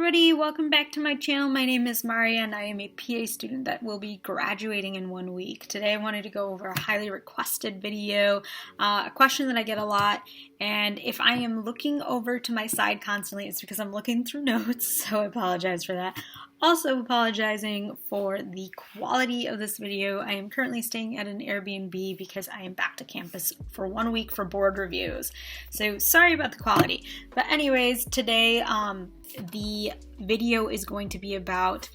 everybody, welcome back to my channel. My name is Maria and I am a PA student that will be graduating in 1 week. Today I wanted to go over a highly requested video, a question that I get a lot, and if I am looking over to my side constantly, it's because I'm looking through notes, so I apologize for that. Also apologizing for the quality of this video. I am currently staying at an Airbnb because I am back to campus for 1 week for board reviews. So sorry about the quality. But anyways, today the video is going to be about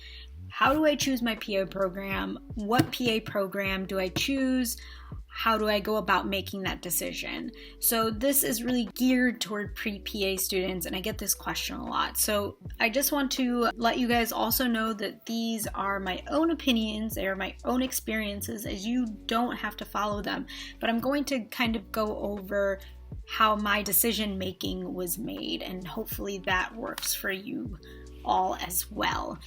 how do I choose my PA program? What PA program do I choose? How do I go about making that decision? So this is really geared toward pre-PA students, and I get this question a lot. So I just want to let you guys also know that these are my own opinions, they are my own experiences, as you don't have to follow them. But I'm going to kind of go over how my decision making was made, and hopefully that works for you all as well.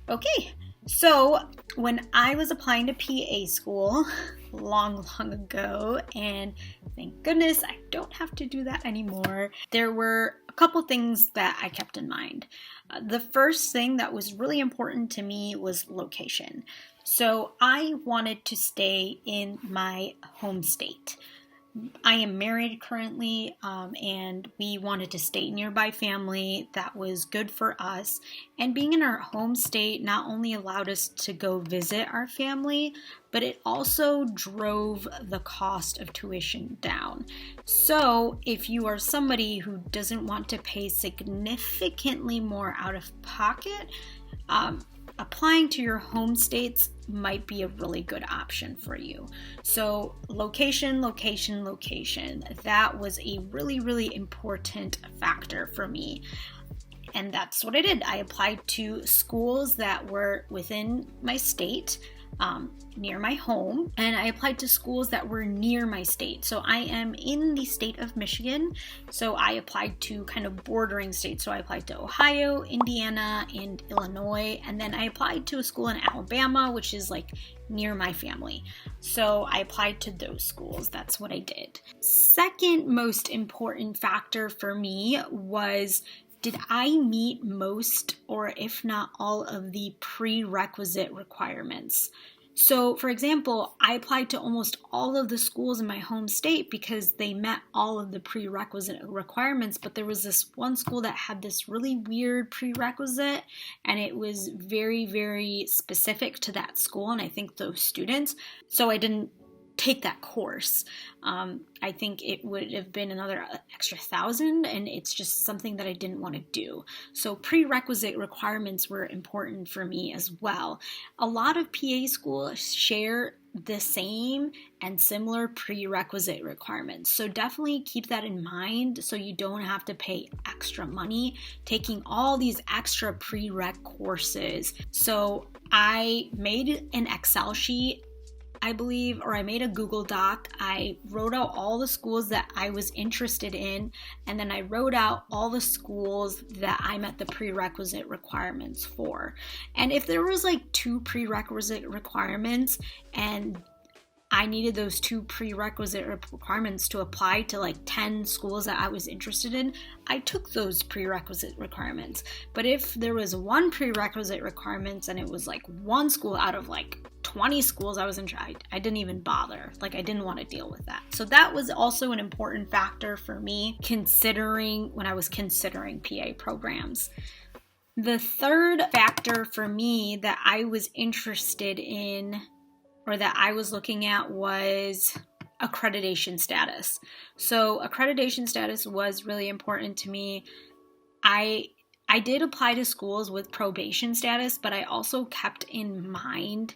Okay, so when I was applying to PA school long ago, and thank goodness I don't have to do that anymore, there were a couple things that I kept in mind. The first thing that was really important to me was location. So I wanted to stay in my home state. I am married currently, and we wanted to stay nearby family. That was good for us. And being in our home state not only allowed us to go visit our family, but it also drove the cost of tuition down. So if you are somebody who doesn't want to pay significantly more out of pocket, applying to your home states might be a really good option for you. So location. That was a really important factor for me. And that's what I did. I applied to schools that were within my state, near my home, and I applied to schools that were near my state. So I am in the state of Michigan, so I applied to kind of bordering states. So I applied to Ohio, Indiana, and Illinois, and then I applied to a school in Alabama, which is like near my family. So I applied to those schools. That's what I did. Second most important factor for me was, did I meet most, or if not all, of the prerequisite requirements? So, for example, I applied to almost all of the schools in my home state because they met all of the prerequisite requirements, but there was this one school that had this really weird prerequisite, and it was very specific to that school, and I think those students. So I didn't take that course. I think it would have been another extra $1,000, and it's just something that I didn't want to do. So prerequisite requirements were important for me as well. A lot of PA schools share the same and similar prerequisite requirements. So definitely keep that in mind so you don't have to pay extra money taking all these extra prereq courses. So I made an Excel sheet, I believe, or I made a Google Doc. I wrote out all the schools that I was interested in, and then I wrote out all the schools that I met the prerequisite requirements for. And if there was like 2 prerequisite requirements and I needed those 2 prerequisite requirements to apply to like 10 schools that I was interested in, I took those prerequisite requirements. But if there was 1 prerequisite requirement and it was like 1 school out of like 20 schools I was interested, I didn't even bother. Like, I didn't want to deal with that. So that was also an important factor for me when I was considering PA programs. The third factor for me that I was interested in, or that I was looking at, was accreditation status. So accreditation status was really important to me. I did apply to schools with probation status, but I also kept in mind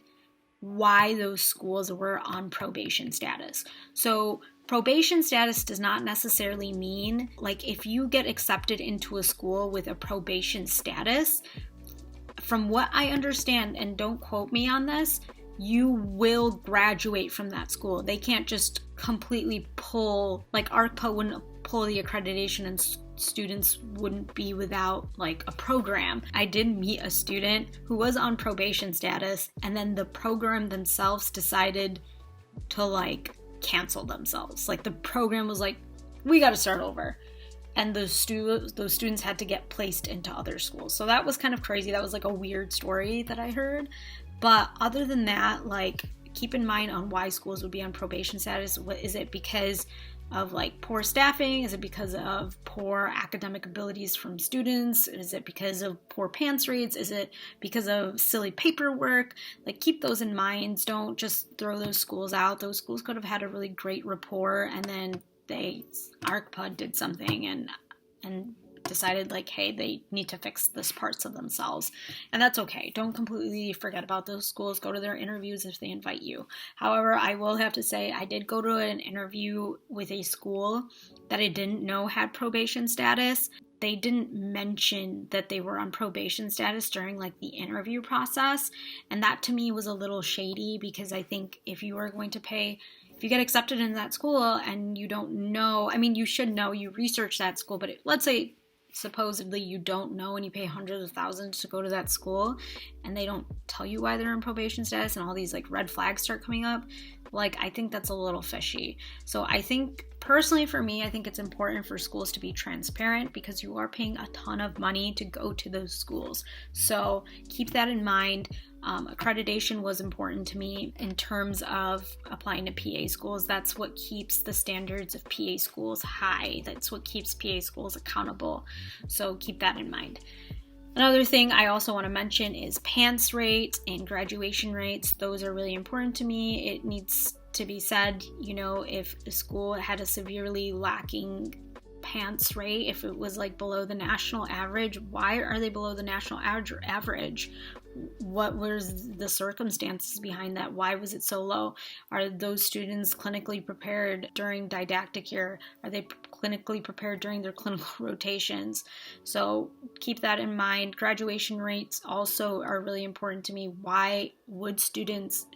why those schools were on probation status. So probation status does not necessarily mean, like, if you get accepted into a school with a probation status, from what I understand, and don't quote me on this, you will graduate from that school. They can't just completely pull, like ARCPA wouldn't pull the accreditation and students wouldn't be without like a program. I did meet a student who was on probation status, and then the program themselves decided to like cancel themselves. Like the program was like, we got to start over. and those students had to get placed into other schools. So that was kind of crazy. That was like a weird story that I heard. But other than that, like, keep in mind on why schools would be on probation status. What is it? Because of like poor staffing? Is it because of poor academic abilities from students? Is it because of poor PANCE rates? Is it because of silly paperwork? Like, keep those in mind. Don't just throw those schools out. Those schools could have had a really great rapport, and then ARCPA did something and decided like, hey, they need to fix this parts of themselves, and that's okay. Don't completely forget about those schools. Go to their interviews if they invite you. However, I will have to say I did go to an interview with a school that I didn't know had probation status. They didn't mention that they were on probation status during like the interview process, and that to me was a little shady, because I think if you get accepted in that school and you don't know, I mean, you should know, you research that school, but let's say supposedly you don't know and you pay hundreds of thousands to go to that school and they don't tell you why they're in probation status and all these like red flags start coming up, like, I think that's a little fishy. So I think, personally for me, I think it's important for schools to be transparent, because you are paying a ton of money to go to those schools. So keep that in mind. Accreditation was important to me in terms of applying to PA schools. That's what keeps the standards of PA schools high. That's what keeps PA schools accountable. So keep that in mind. Another thing I also want to mention is PANCE rates and graduation rates. Those are really important to me. It needs to be said, if a school had a severely lacking PANCE rate, if it was like below the national average, why are they below the national average? What was the circumstances behind that? Why was it so low? Are those students clinically prepared during didactic year? Are they clinically prepared during their clinical rotations? So keep that in mind. Graduation rates also are really important to me. Why would students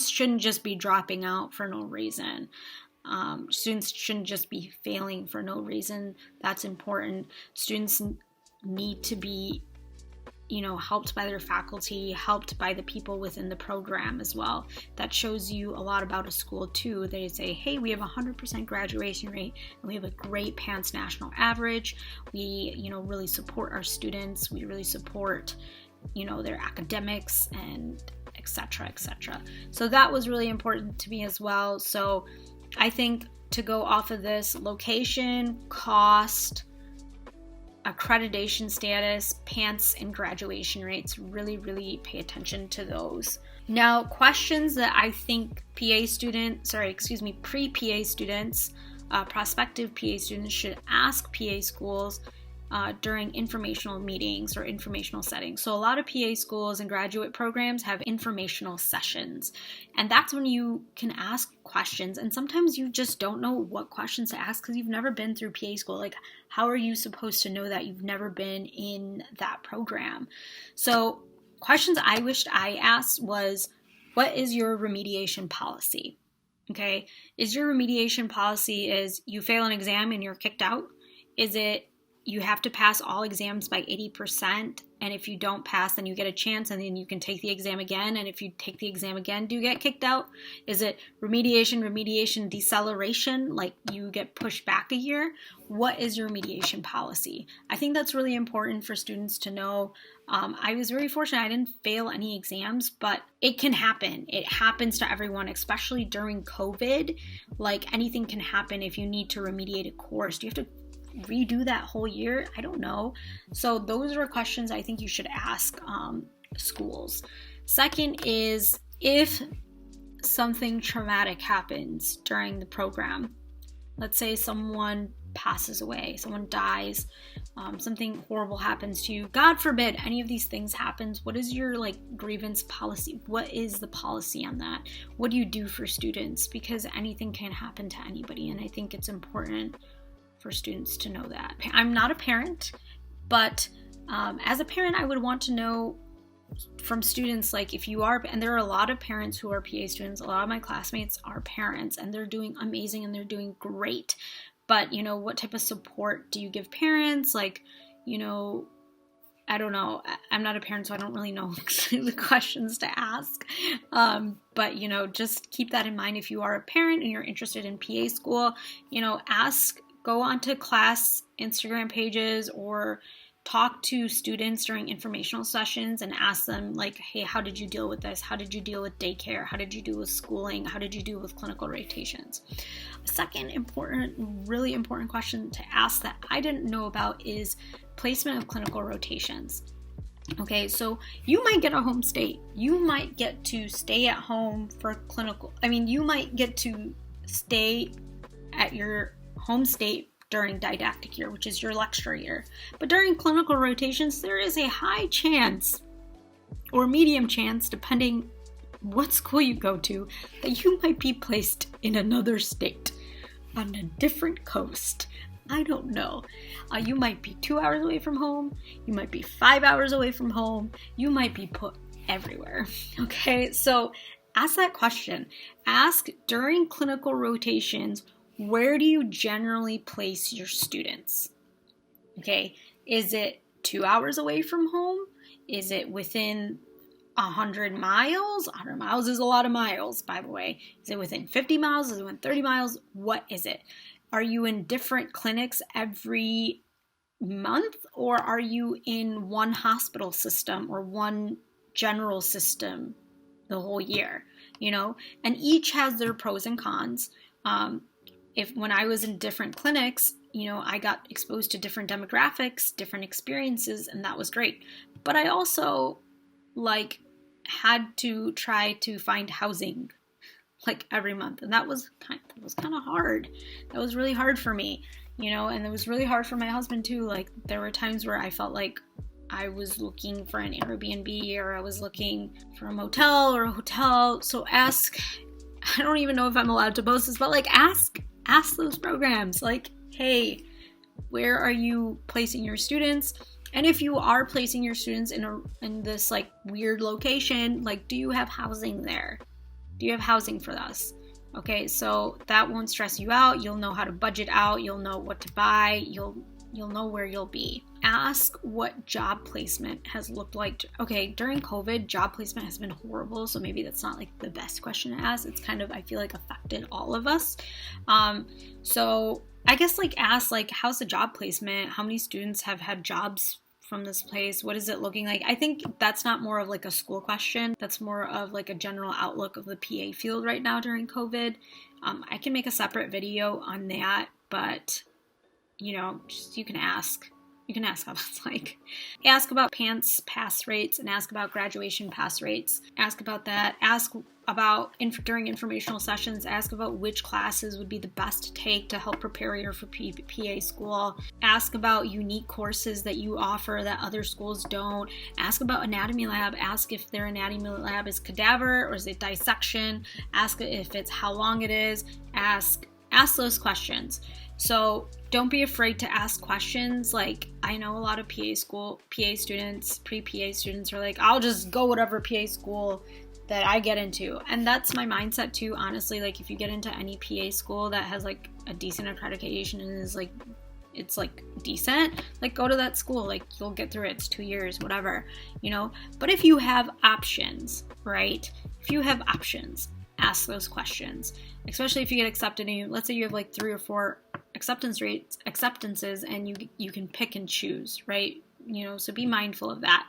shouldn't just be dropping out for no reason. Students shouldn't just be failing for no reason. That's important. Students need to be helped by their faculty, helped by the people within the program as well. That shows you a lot about a school too. They say, hey, we have 100% graduation rate and we have a great PANCE national average. We, really support our students. We really support, their academics and et cetera, et cetera. So that was really important to me as well. So I think to go off of this, location, cost, accreditation status, PANCE, and graduation rates, really pay attention to those. Now, questions that I think pre-PA students, prospective PA students should ask PA schools during informational meetings or informational settings. So a lot of PA schools and graduate programs have informational sessions, and that's when you can ask questions, and sometimes you just don't know what questions to ask because you've never been through PA school. Like, how are you supposed to know that? You've never been in that program. So questions I wished I asked was, what is your remediation policy? Okay, is your remediation policy is you fail an exam and you're kicked out? Is it you have to pass all exams by 80%, and if you don't pass, then you get a chance, and then you can take the exam again, and if you take the exam again, do you get kicked out? Is it remediation, deceleration, like you get pushed back a year? What is your remediation policy? I think that's really important for students to know. I was very fortunate. I didn't fail any exams, but it can happen. It happens to everyone, especially during COVID. Like, anything can happen if you need to remediate a course. Do you have to redo that whole year? I don't know. So those are questions I think you should ask schools. Second is, if something traumatic happens during the program, let's say someone passes away, someone dies, something horrible happens to you, God forbid any of these things happens, what is your grievance policy? What is the policy on that? What do you do for students? Because anything can happen to anybody, and I think it's important for students to know that. I'm not a parent, but as a parent, I would want to know from students, if you are, and there are a lot of parents who are PA students, a lot of my classmates are parents, and they're doing amazing and they're doing great. But, what type of support do you give parents? I don't know. I'm not a parent, so I don't really know the questions to ask. But, just keep that in mind. If you are a parent and you're interested in PA school, ask go onto class Instagram pages or talk to students during informational sessions and ask them like, hey, how did you deal with this? How did you deal with daycare? How did you deal with schooling? How did you deal with clinical rotations? A second really important question to ask that I didn't know about is placement of clinical rotations. Okay, so you might get a home state. You might get to stay at home for you might get to stay at your home state during didactic year, which is your lecture year. But during clinical rotations, there is a high chance or medium chance, depending what school you go to, that you might be placed in another state on a different coast. I don't know. You might be 2 hours away from home. You might be 5 hours away from home. You might be put everywhere. Okay, so ask that question. Ask during clinical rotations, where do you generally place your students? Okay, is it 2 hours away from home? Is it within 100 miles? 100 miles is a lot of miles, by the way. Is it within 50 miles? Is it within 30 miles? What is it? Are you in different clinics every month, or are you in one hospital system or one general system the whole year? You know, and each has their pros and cons. When I was in different clinics, you know, I got exposed to different demographics, different experiences, and that was great. But I also had to try to find housing every month, and that was kind of hard. That was really hard for me, you know, and it was really hard for my husband too. Like, there were times where I felt like I was looking for an Airbnb, or I was looking for a motel or a hotel. So ask, I don't even know if I'm allowed to boast this, but ask those programs, like, hey, where are you placing your students? And if you are placing your students in this weird location, do you have housing there? Do you have housing for us? Okay, so that won't stress you out. You'll know how to budget out. You'll know what to buy. You'll know where you'll be. Ask what job placement has looked like. Okay, during COVID, job placement has been horrible, so maybe that's not the best question to ask. It's kind of, I feel affected all of us. So I guess ask how's the job placement? How many students have had jobs from this place? What is it looking like? I think that's not more of a school question. That's more of a general outlook of the PA field right now during COVID. I can make a separate video on that, but you know, you can ask. You can ask how that's like. Ask about PANCE pass rates and ask about graduation pass rates. Ask about that. Ask about, during informational sessions, ask about which classes would be the best to take to help prepare you for PA school. Ask about unique courses that you offer that other schools don't. Ask about anatomy lab. Ask if their anatomy lab is cadaver or is it dissection. Ask if it's how long it is. Ask those questions. So don't be afraid to ask questions. I know a lot of PA students, pre-PA students are I'll just go whatever PA school that I get into. And that's my mindset too, honestly. If you get into any PA school that has a decent accreditation and is it's decent, go to that school. You'll get through it. It's 2 years, whatever, you know. But if you have options, right? If you have options, ask those questions, especially if you get accepted and let's say you have 3 or 4 acceptances and you can pick and choose, right? You know, so be mindful of that.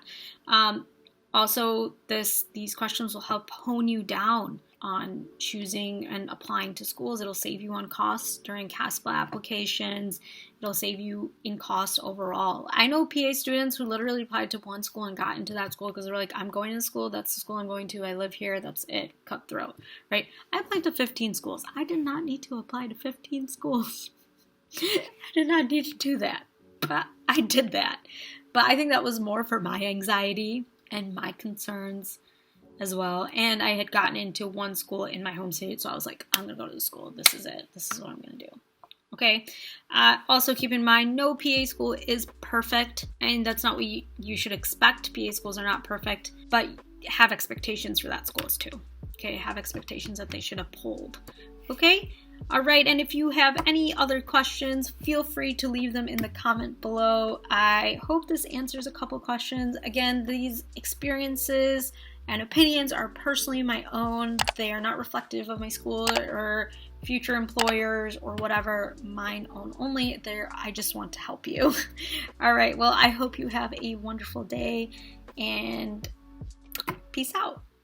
Also, these questions will help hone you down on choosing and applying to schools. It'll save you on costs during CASPA applications. It'll save you in cost overall. I know PA students who literally applied to one school and got into that school because they're I'm going to school, that's the school I'm going to, I live here, that's it, cutthroat, right? I applied to 15 schools. I did not need to apply to 15 schools. I did not need to do that, but I did that. But I think that was more for my anxiety and my concerns as well. And I had gotten into one school in my home state, so I was I'm going to go to the school. This is it. This is what I'm going to do. Okay. Also keep in mind, no PA school is perfect, and that's not what you should expect. PA schools are not perfect, but have expectations for that schools too. Okay. Have expectations that they should uphold. Okay. All right, and if you have any other questions, feel free to leave them in the comment below. I hope this answers a couple questions. Again, these experiences and opinions are personally my own. They are not reflective of my school or future employers or whatever, mine own only. There, I just want to help you. All right, well, I hope you have a wonderful day, and peace out.